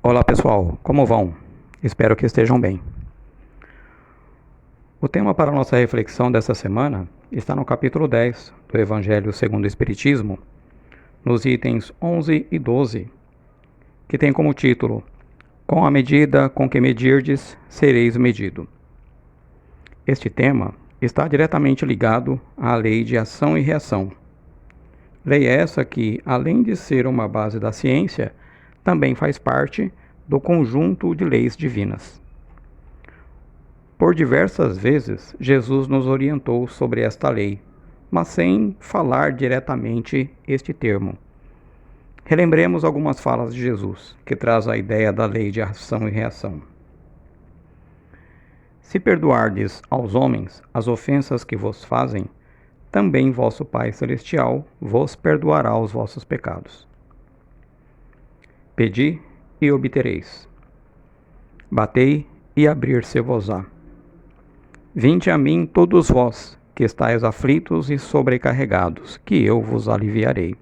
Olá pessoal, como vão? Espero que estejam bem. O tema para a nossa reflexão desta semana está no capítulo 10 do Evangelho segundo o Espiritismo, nos itens 11 e 12, que tem como título: Com a medida com que medirdes, sereis medido. Este tema está diretamente ligado à lei de ação e reação. Lei essa que, além de ser uma base da ciência, também faz parte do conjunto de leis divinas. Por diversas vezes, Jesus nos orientou sobre esta lei, mas sem falar diretamente este termo. Relembremos algumas falas de Jesus, que traz a ideia da lei de ação e reação. Se perdoardes aos homens as ofensas que vos fazem, também vosso Pai Celestial vos perdoará os vossos pecados. Pedi e obtereis. Batei e abrir-se-vos-á. Vinde a mim todos vós, que estáis aflitos e sobrecarregados, que eu vos aliviarei.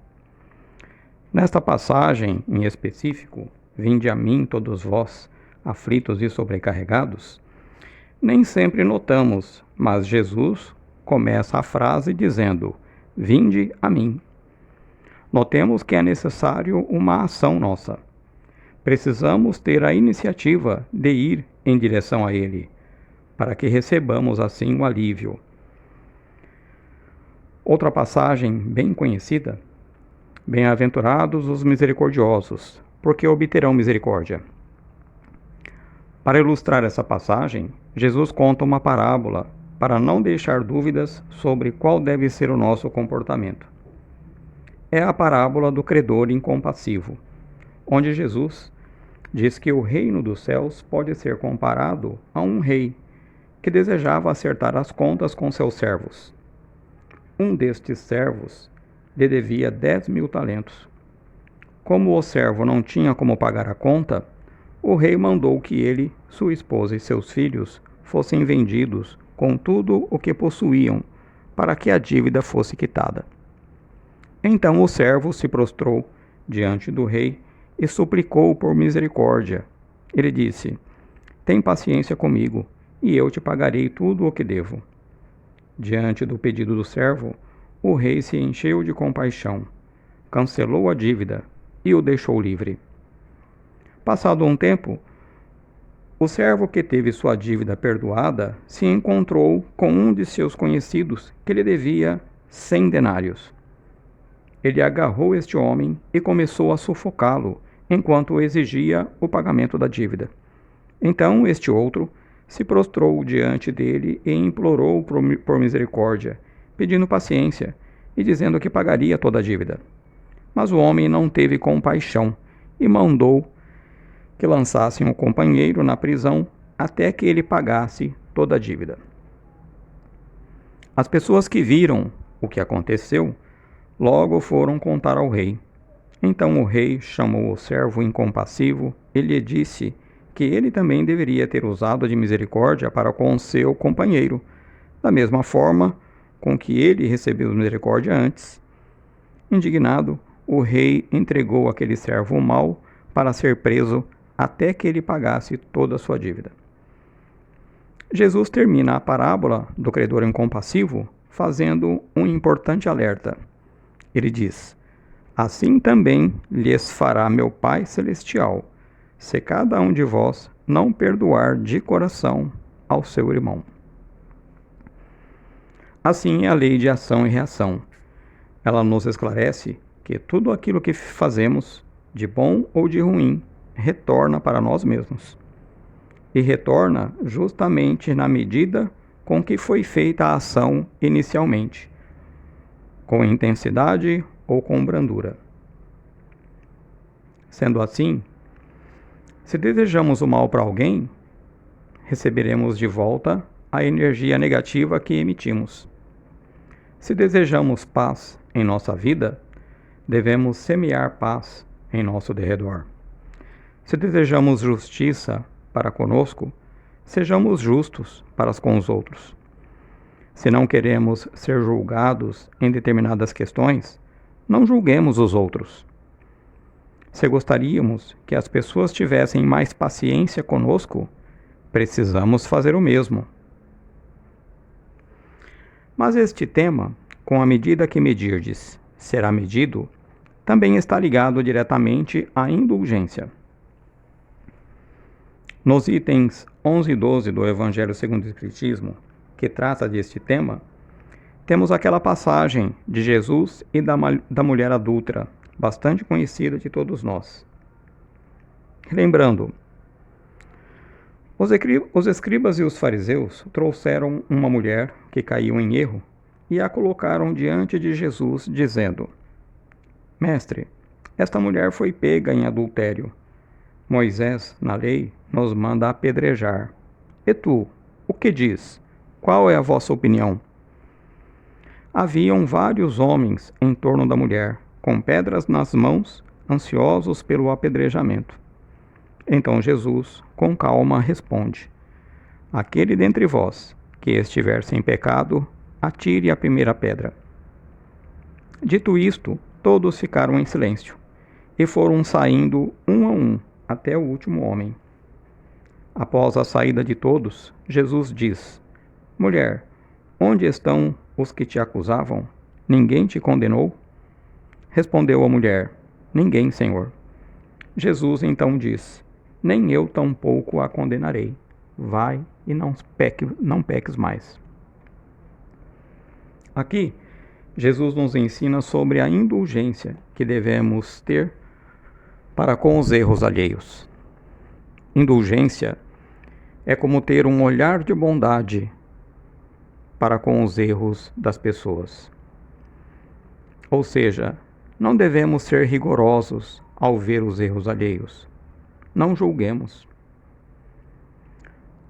Nesta passagem em específico, vinde a mim todos vós, aflitos e sobrecarregados, nem sempre notamos, mas Jesus começa a frase dizendo: vinde a mim. Notemos que é necessário uma ação nossa. Precisamos ter a iniciativa de ir em direção a Ele, para que recebamos assim o alívio. Outra passagem bem conhecida: Bem-aventurados os misericordiosos, porque obterão misericórdia. Para ilustrar essa passagem, Jesus conta uma parábola para não deixar dúvidas sobre qual deve ser o nosso comportamento. É a parábola do credor incompassivo, onde Jesus diz que o reino dos céus pode ser comparado a um rei que desejava acertar as contas com seus servos. Um destes servos lhe devia 10.000 talentos. Como o servo não tinha como pagar a conta, o rei mandou que ele, sua esposa e seus filhos fossem vendidos com tudo o que possuíam, para que a dívida fosse quitada. Então o servo se prostrou diante do rei e suplicou por misericórdia. Ele disse: tem paciência comigo, e eu te pagarei tudo o que devo. Diante do pedido do servo, o rei se encheu de compaixão, cancelou a dívida e o deixou livre. Passado um tempo, o servo que teve sua dívida perdoada se encontrou com um de seus conhecidos que lhe devia 100 denários. Ele agarrou este homem e começou a sufocá-lo, enquanto exigia o pagamento da dívida. Então este outro se prostrou diante dele e implorou por misericórdia, pedindo paciência e dizendo que pagaria toda a dívida. Mas o homem não teve compaixão e mandou que lançassem o companheiro na prisão até que ele pagasse toda a dívida. As pessoas que viram o que aconteceu logo foram contar ao rei. Então o rei chamou o servo incompassivo e lhe disse que ele também deveria ter usado de misericórdia para com seu companheiro, da mesma forma com que ele recebeu misericórdia antes. Indignado, o rei entregou aquele servo mau para ser preso até que ele pagasse toda a sua dívida. Jesus termina a parábola do credor incompassivo fazendo um importante alerta. Ele diz: assim também lhes fará meu Pai Celestial, se cada um de vós não perdoar de coração ao seu irmão. Assim é a lei de ação e reação. Ela nos esclarece que tudo aquilo que fazemos, de bom ou de ruim, retorna para nós mesmos. E retorna justamente na medida com que foi feita a ação inicialmente, com intensidade ou com brandura. Sendo assim, se desejamos o mal para alguém, receberemos de volta a energia negativa que emitimos. Se desejamos paz em nossa vida, devemos semear paz em nosso derredor. Se desejamos justiça para conosco, sejamos justos para com os outros. Se não queremos ser julgados em determinadas questões, não julguemos os outros. Se gostaríamos que as pessoas tivessem mais paciência conosco, precisamos fazer o mesmo. Mas este tema, com a medida que medirdes, será medido, também está ligado diretamente à indulgência. Nos itens 11 e 12 do Evangelho segundo o Espiritismo, que trata deste tema, temos aquela passagem de Jesus e da mulher adúltera, bastante conhecida de todos nós. Lembrando, os escribas e os fariseus trouxeram uma mulher que caiu em erro e a colocaram diante de Jesus, dizendo: Mestre, esta mulher foi pega em adultério. Moisés, na lei, nos manda apedrejar. E tu, o que diz? Qual é a vossa opinião? Haviam vários homens em torno da mulher, com pedras nas mãos, ansiosos pelo apedrejamento. Então Jesus, com calma, responde: Aquele dentre vós que estiver sem pecado, atire a primeira pedra. Dito isto, todos ficaram em silêncio, e foram saindo um a um, até o último homem. Após a saída de todos, Jesus diz: Mulher, onde estão os que te acusavam? Ninguém te condenou? Respondeu a mulher: Ninguém, Senhor. Jesus então diz: Nem eu tampouco a condenarei. Vai e não peques mais. Aqui, Jesus nos ensina sobre a indulgência que devemos ter para com os erros alheios. Indulgência é como ter um olhar de bondade para com os erros das pessoas. Ou seja, não devemos ser rigorosos ao ver os erros alheios. Não julguemos.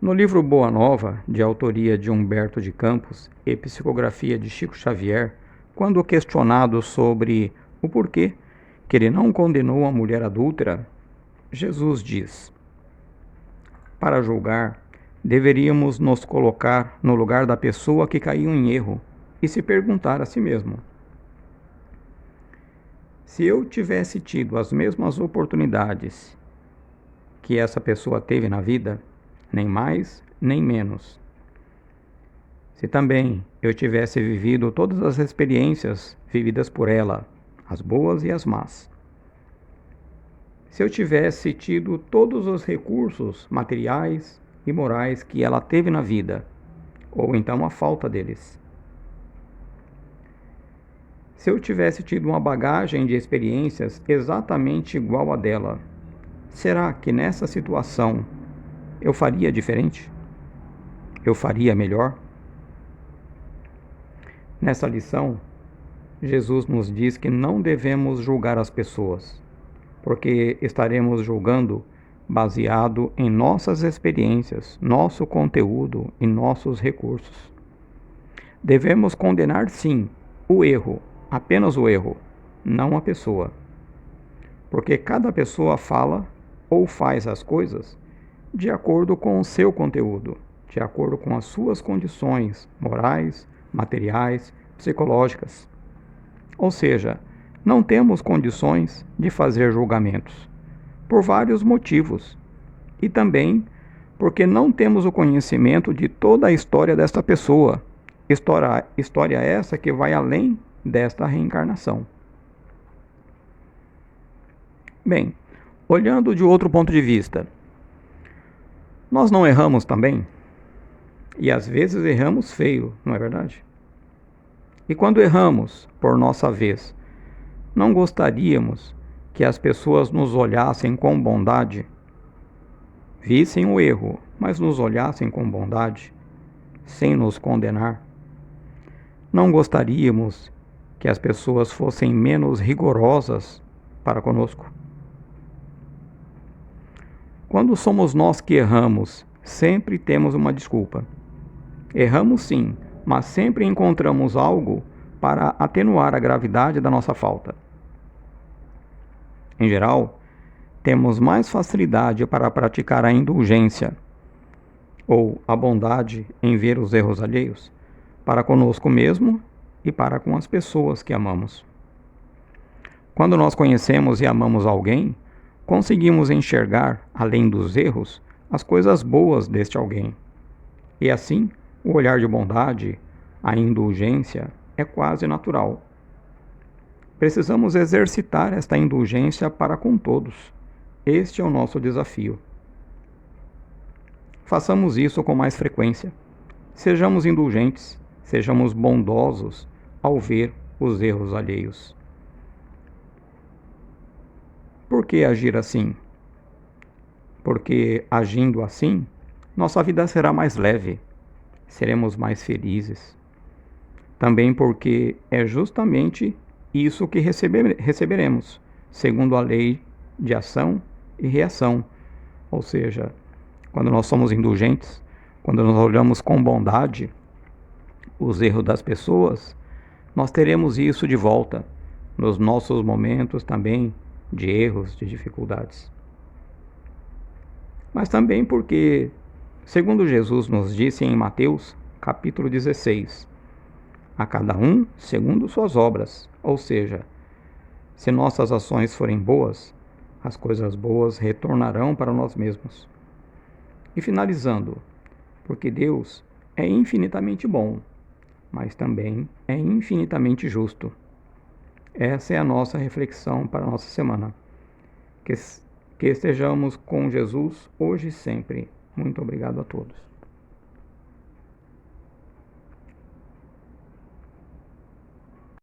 No livro Boa Nova, de autoria de Humberto de Campos e psicografia de Chico Xavier, quando questionado sobre o porquê que ele não condenou a mulher adúltera, Jesus diz: Para julgar, deveríamos nos colocar no lugar da pessoa que caiu em erro e se perguntar a si mesmo: se eu tivesse tido as mesmas oportunidades que essa pessoa teve na vida, nem mais, nem menos. Se também eu tivesse vivido todas as experiências vividas por ela, as boas e as más. Se eu tivesse tido todos os recursos materiais e morais que ela teve na vida, ou então a falta deles. Se eu tivesse tido uma bagagem de experiências exatamente igual à dela, será que nessa situação eu faria diferente? Eu faria melhor? Nessa lição, Jesus nos diz que não devemos julgar as pessoas, porque estaremos julgando baseado em nossas experiências, nosso conteúdo e nossos recursos. Devemos condenar, sim, o erro, apenas o erro, não a pessoa. Porque cada pessoa fala ou faz as coisas de acordo com o seu conteúdo, de acordo com as suas condições morais, materiais, psicológicas. Ou seja, não temos condições de fazer julgamentos, por vários motivos, e também porque não temos o conhecimento de toda a história desta pessoa, história essa que vai além desta reencarnação. Bem, olhando de outro ponto de vista, nós não erramos também? E às vezes erramos feio, não é verdade? E quando erramos por nossa vez, não gostaríamos que as pessoas nos olhassem com bondade, vissem o erro, mas nos olhassem com bondade, sem nos condenar? Não gostaríamos que as pessoas fossem menos rigorosas para conosco? Quando somos nós que erramos, sempre temos uma desculpa. Erramos sim, mas sempre encontramos algo para atenuar a gravidade da nossa falta. Em geral, temos mais facilidade para praticar a indulgência, ou a bondade em ver os erros alheios, para conosco mesmo e para com as pessoas que amamos. Quando nós conhecemos e amamos alguém, conseguimos enxergar, além dos erros, as coisas boas deste alguém. E assim, o olhar de bondade, a indulgência, é quase natural. Precisamos exercitar esta indulgência para com todos. Este é o nosso desafio. Façamos isso com mais frequência. Sejamos indulgentes, sejamos bondosos ao ver os erros alheios. Por que agir assim? Porque agindo assim, nossa vida será mais leve, seremos mais felizes. Também porque é justamente isso que receberemos, segundo a lei de ação e reação. Ou seja, quando nós somos indulgentes, quando nós olhamos com bondade os erros das pessoas, nós teremos isso de volta nos nossos momentos também de erros, de dificuldades. Mas também porque, segundo Jesus nos disse em Mateus, capítulo 16, a cada um segundo suas obras, ou seja, se nossas ações forem boas, as coisas boas retornarão para nós mesmos. E finalizando, porque Deus é infinitamente bom, mas também é infinitamente justo. Essa é a nossa reflexão para a nossa semana. Que estejamos com Jesus hoje e sempre. Muito obrigado a todos.